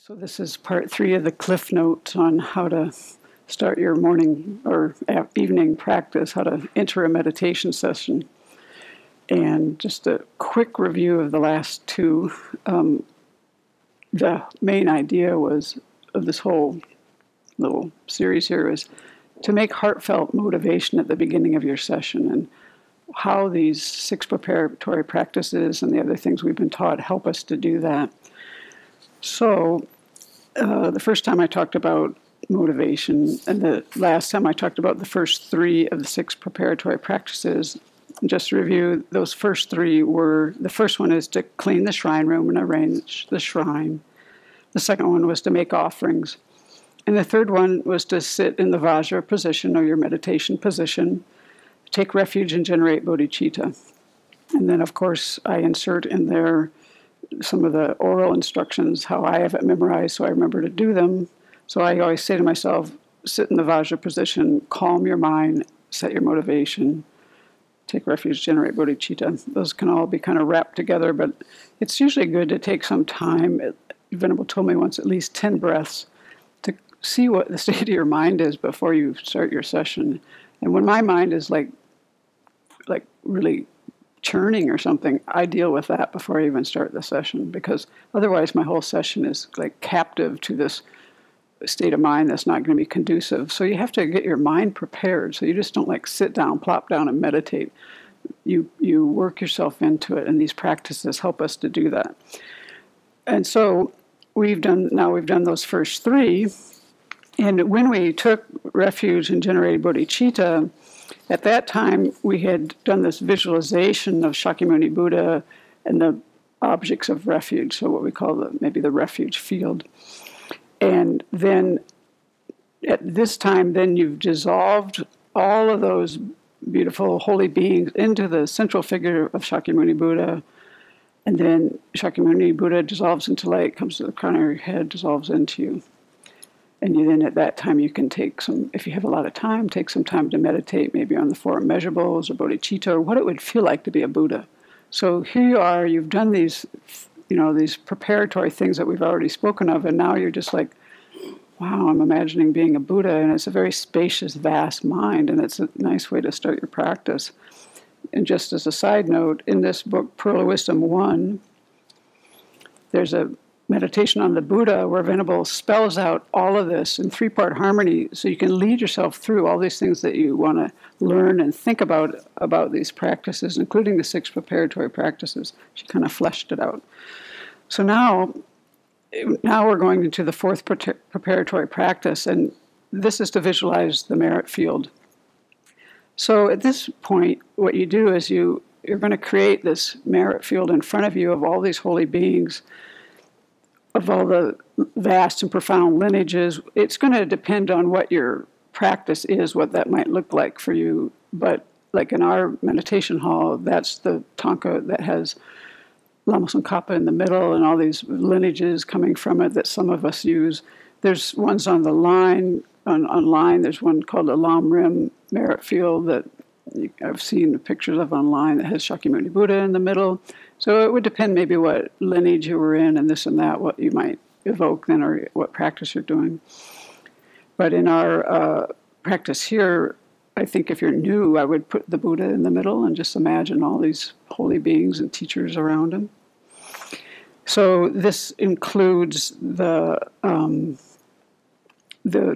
So this is part 3 of the Cliff Notes on how to start your morning or evening practice, how to enter a meditation session. And just a quick review of the last 2. The main idea was of this whole little series here is to make heartfelt motivation at the beginning of your session, and how these 6 preparatory practices and the other things we've been taught help us to do that. So the first time I talked about motivation, and the last time I talked about the first 3 of the 6 preparatory practices. Just to review, those first 3 were, the first one is to clean the shrine room and arrange the shrine. The second one was to make offerings. And the third one was to sit in the Vajra position, or your meditation position, take refuge and generate bodhicitta. And then, of course, I insert in there some of the oral instructions, how I have it memorized, so I remember to do them. So I always say to myself, sit in the Vajra position, calm your mind, set your motivation, take refuge, generate bodhicitta. Those can all be kind of wrapped together, but it's usually good to take some time. Venerable told me once, at least 10 breaths, to see what the state of your mind is before you start your session. And when my mind is like really churning or something, I deal with that before I even start the session, because otherwise my whole session is like captive to this state of mind that's not going to be conducive. So you have to get your mind prepared. So you just don't like sit down, plop down and meditate. You work yourself into it, and these practices help us to do that. And so we've done those first 3. And when we took refuge and generated bodhicitta, at that time we had done this visualization of Shakyamuni Buddha and the objects of refuge, so what we call maybe the refuge field. And then at this time, then you've dissolved all of those beautiful holy beings into the central figure of Shakyamuni Buddha. And then Shakyamuni Buddha dissolves into light, comes to the crown of your head, dissolves into you. And then at that time you can take some, if you have a lot of time, take some time to meditate, maybe on the 4 immeasurables or bodhicitta, or what it would feel like to be a Buddha. So here you are, you've done these preparatory things that we've already spoken of, and now you're just like, wow, I'm imagining being a Buddha, and it's a very spacious, vast mind, and it's a nice way to start your practice. And just as a side note, in this book, Pearl of Wisdom 1, there's a meditation on the Buddha where Venerable spells out all of this in 3-part harmony, so you can lead yourself through all these things that you want to learn and think about these practices, including the 6 preparatory practices. She kind of fleshed it out. So now we're going into the 4th preparatory practice, and this is to visualize the merit field. So at this point, what you do is you're going to create this merit field in front of you of all these holy beings, of all the vast and profound lineages. It's going to depend on what your practice is, what that might look like for you. But like in our meditation hall, that's the thangka that has Lama Tsongkhapa in the middle and all these lineages coming from it that some of us use. There's ones on the line, online. There's one called the Lam Rim Merit Field that I've seen pictures of online that has Shakyamuni Buddha in the middle. So it would depend maybe what lineage you were in and this and that, what you might evoke then, or what practice you're doing. But in our practice here, I think if you're new, I would put the Buddha in the middle and just imagine all these holy beings and teachers around him. So this includes the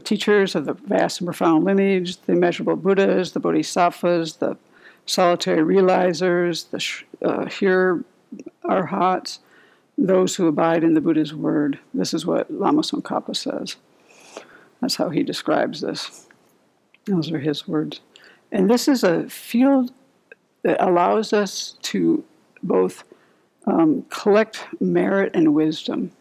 teachers of the vast and profound lineage, the immeasurable Buddhas, the Bodhisattvas, the solitary realizers, the here arhats, those who abide in the Buddha's word. This is what Lama Tsongkhapa says. That's how he describes this. Those are his words. And this is a field that allows us to both collect merit and wisdom.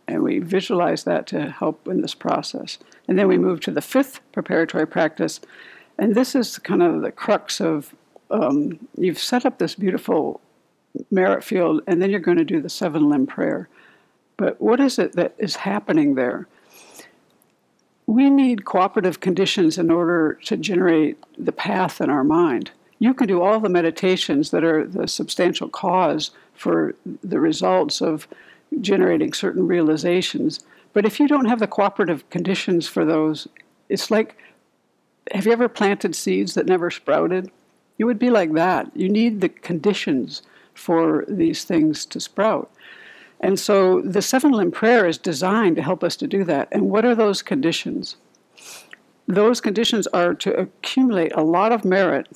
And we visualize that to help in this process. And then we move to the 5th preparatory practice. And this is kind of the crux of, you've set up this beautiful merit field, and then you're going to do the 7-limb prayer. But what is it that is happening there? We need cooperative conditions in order to generate the path in our mind. You can do all the meditations that are the substantial cause for the results of generating certain realizations, But if you don't have the cooperative conditions for those, it's like, have you ever planted seeds that never sprouted? It would be like that. You need the conditions for these things to sprout. And so the seven limb prayer is designed to help us to do that. And what are those conditions? Those conditions are to accumulate a lot of merit,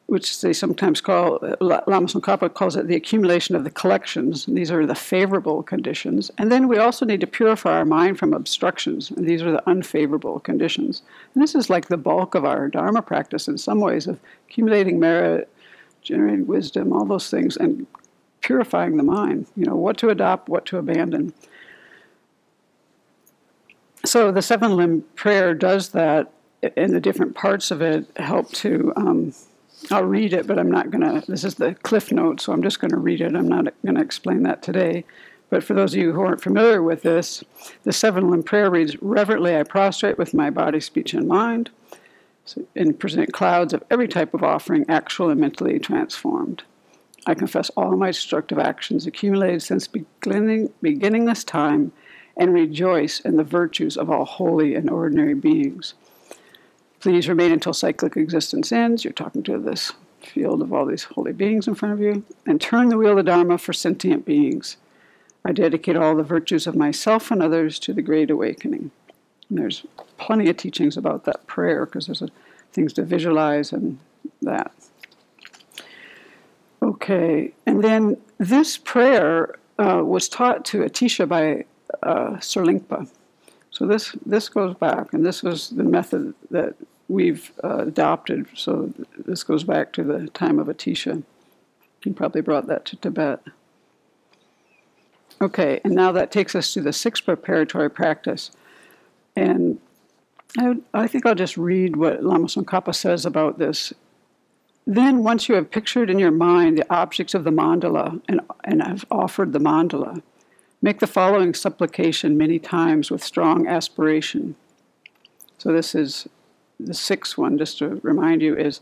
which they sometimes call, Lama Tsongkhapa calls it the accumulation of the collections. And these are the favorable conditions. And then we also need to purify our mind from obstructions. And these are the unfavorable conditions. And this is like the bulk of our Dharma practice in some ways, of accumulating merit, generating wisdom, all those things, and purifying the mind. You know, what to adopt, what to abandon. So the seven limb prayer does that, and the different parts of it help to... I'll read it, but I'm not going to, this is the Cliff Notes, so I'm just going to read it. I'm not going to explain that today. But for those of you who aren't familiar with this, the seven limb prayer reads, "Reverently I prostrate with my body, speech, and mind, and present clouds of every type of offering, actual and mentally transformed. I confess all my destructive actions accumulated since beginningless time, and rejoice in the virtues of all holy and ordinary beings. Please remain until cyclic existence ends." You're talking to this field of all these holy beings in front of you. "And turn the wheel of Dharma for sentient beings. I dedicate all the virtues of myself and others to the great awakening." And there's plenty of teachings about that prayer, because there's things to visualize and that. Okay, and then this prayer was taught to Atisha by Sir Lingpa. So this goes back, and this was the method that we've adopted. So this goes back to the time of Atisha. He probably brought that to Tibet. Okay, and now that takes us to the sixth preparatory practice. And I think I'll just read what Lama Tsongkhapa says about this. "Then, once you have pictured in your mind the objects of the mandala and have offered the mandala, make the following supplication many times with strong aspiration." So this is the sixth one, just to remind you, is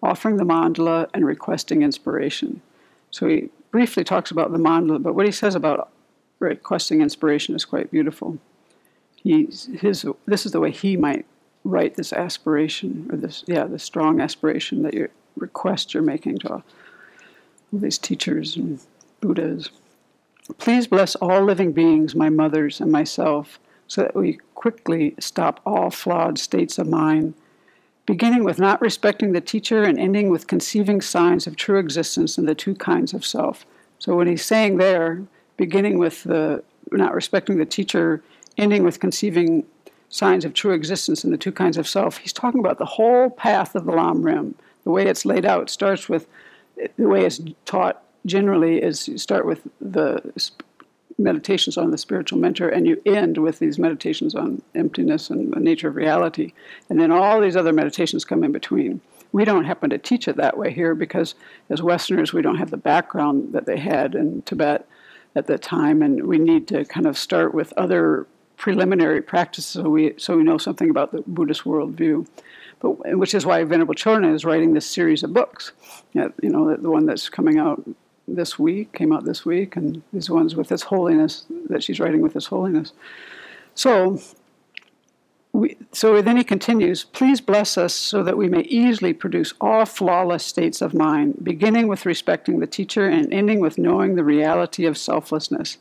offering the mandala and requesting inspiration. So he briefly talks about the mandala, but what he says about requesting inspiration is quite beautiful. This is the way he might write this aspiration, or this strong aspiration that you request you're making to all these teachers and Buddhas. "Please bless all living beings, my mothers and myself, so that we quickly stop all flawed states of mind, beginning with not respecting the teacher and ending with conceiving signs of true existence in the two kinds of self." So when he's saying there, beginning with the not respecting the teacher, ending with conceiving signs of true existence in the two kinds of self, he's talking about the whole path of the Lam Rim. The way it's laid out starts with, the way it's taught generally is you start with the meditations on the spiritual mentor, and you end with these meditations on emptiness and the nature of reality. And then all these other meditations come in between. We don't happen to teach it that way here because as Westerners, we don't have the background that they had in Tibet at the time, and we need to kind of start with other preliminary practices so we know something about the Buddhist worldview. But which is why Venerable Chona is writing this series of books. You know, the one that's came out this week, and these ones with His Holiness, that she's writing with His Holiness. So then he continues, "Please bless us so that we may easily produce all flawless states of mind, beginning with respecting the teacher and ending with knowing the reality of selflessness.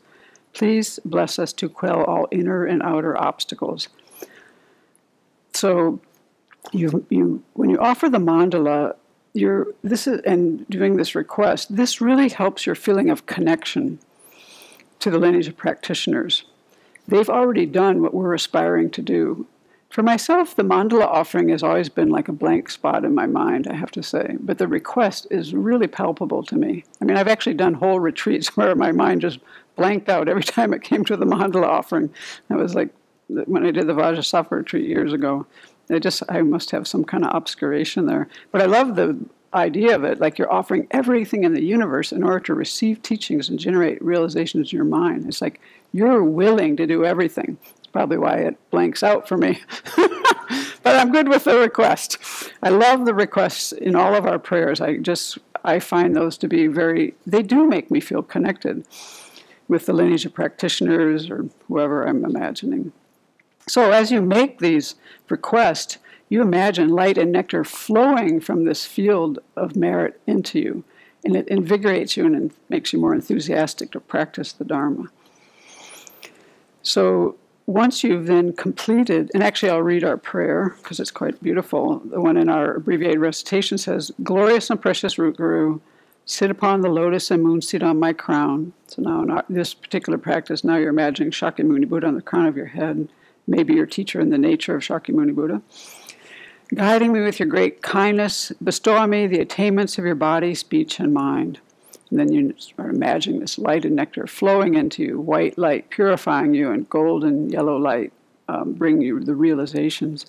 Please bless us to quell all inner and outer obstacles." So when you offer the mandala, and doing this request, this really helps your feeling of connection to the lineage of practitioners. They've already done what we're aspiring to do. For myself, the mandala offering has always been like a blank spot in my mind, I have to say. But the request is really palpable to me. I mean, I've actually done whole retreats where my mind just blanked out every time it came to the mandala offering. That was like when I did the Vajrasattva retreat years ago. I must have some kind of obscuration there. But I love the idea of it, like you're offering everything in the universe in order to receive teachings and generate realizations in your mind. It's like you're willing to do everything. It's probably why it blanks out for me. But I'm good with the request. I love the requests in all of our prayers. I find those to be they do make me feel connected. with the lineage of practitioners or whoever I'm imagining. So as you make these requests, you imagine light and nectar flowing from this field of merit into you, and it invigorates you and makes you more enthusiastic to practice the Dharma. So once you've then completed, and actually I'll read our prayer because it's quite beautiful. The one in our abbreviated recitation says, "Glorious and precious root guru, sit upon the lotus and moon seat on my crown." So now in this particular practice, now you're imagining Shakyamuni Buddha on the crown of your head, maybe your teacher in the nature of Shakyamuni Buddha. "Guiding me with your great kindness, bestow on me the attainments of your body, speech, and mind." And then you start imagining this light and nectar flowing into you, white light purifying you, and golden yellow light bring you the realizations.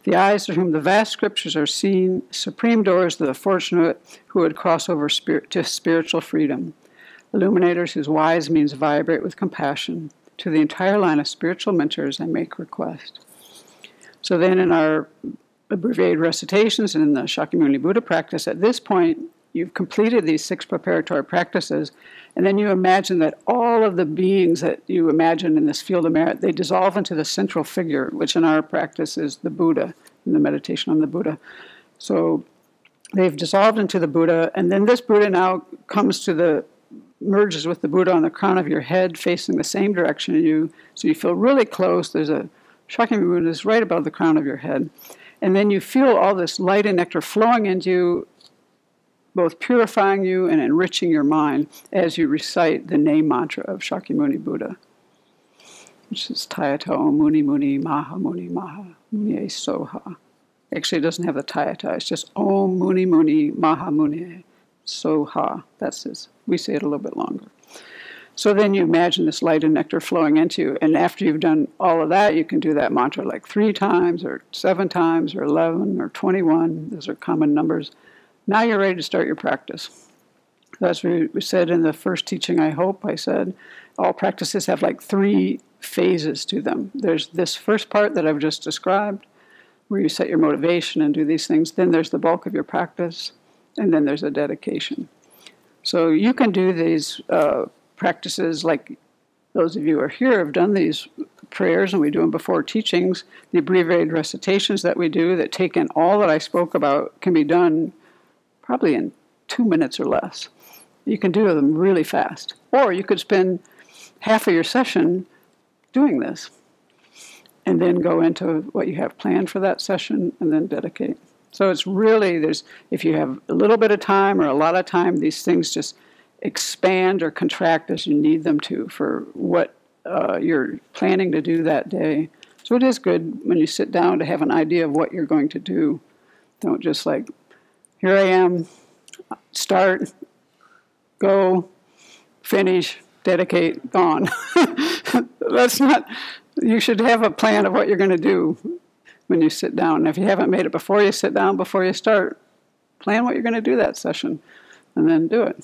"The eyes to whom the vast scriptures are seen, supreme doors to the fortunate who would cross over to spiritual freedom. Illuminators whose wise means vibrate with compassion. To the entire line of spiritual mentors I make request." So then in our abbreviated recitations and in the Shakyamuni Buddha practice, at this point, you've completed these 6 preparatory practices, and then you imagine that all of the beings that you imagine in this field of merit, they dissolve into the central figure, which in our practice is the Buddha, in the meditation on the Buddha. So they've dissolved into the Buddha, and then this Buddha now merges with the Buddha on the crown of your head, facing the same direction as you, so you feel really close. There's a Shakyamuni Buddha is right above the crown of your head. And then you feel all this light and nectar flowing into you, both purifying you and enriching your mind as you recite the name mantra of Shakyamuni Buddha, which is Tayata Om Muni Muni Maha Muni Maha Muni Soha. Actually, it doesn't have the Tayata. It's just Om Muni Muni Maha Muni Soha. That's this. We say it a little bit longer. So then you imagine this light and nectar flowing into you, and after you've done all of that, you can do that mantra like 3 times or 7 times or 11 or 21. Those are common numbers. Now you're ready to start your practice. As we said in the first teaching, I said, all practices have like 3 phases to them. There's this first part that I've just described, where you set your motivation and do these things. Then there's the bulk of your practice, and then there's a dedication. So you can do these practices like those of you who are here have done these prayers, and we do them before teachings. The abbreviated recitations that we do that take in all that I spoke about can be done probably in 2 minutes or less. You can do them really fast. Or you could spend half of your session doing this and then go into what you have planned for that session and then dedicate. So it's really, if you have a little bit of time or a lot of time, these things just expand or contract as you need them to for what you're planning to do that day. So it is good when you sit down to have an idea of what you're going to do. Don't just like, here I am, start, go, finish, dedicate, gone. That's not, you should have a plan of what you're going to do when you sit down. And if you haven't made it before you sit down, before you start, plan what you're going to do that session and then do it.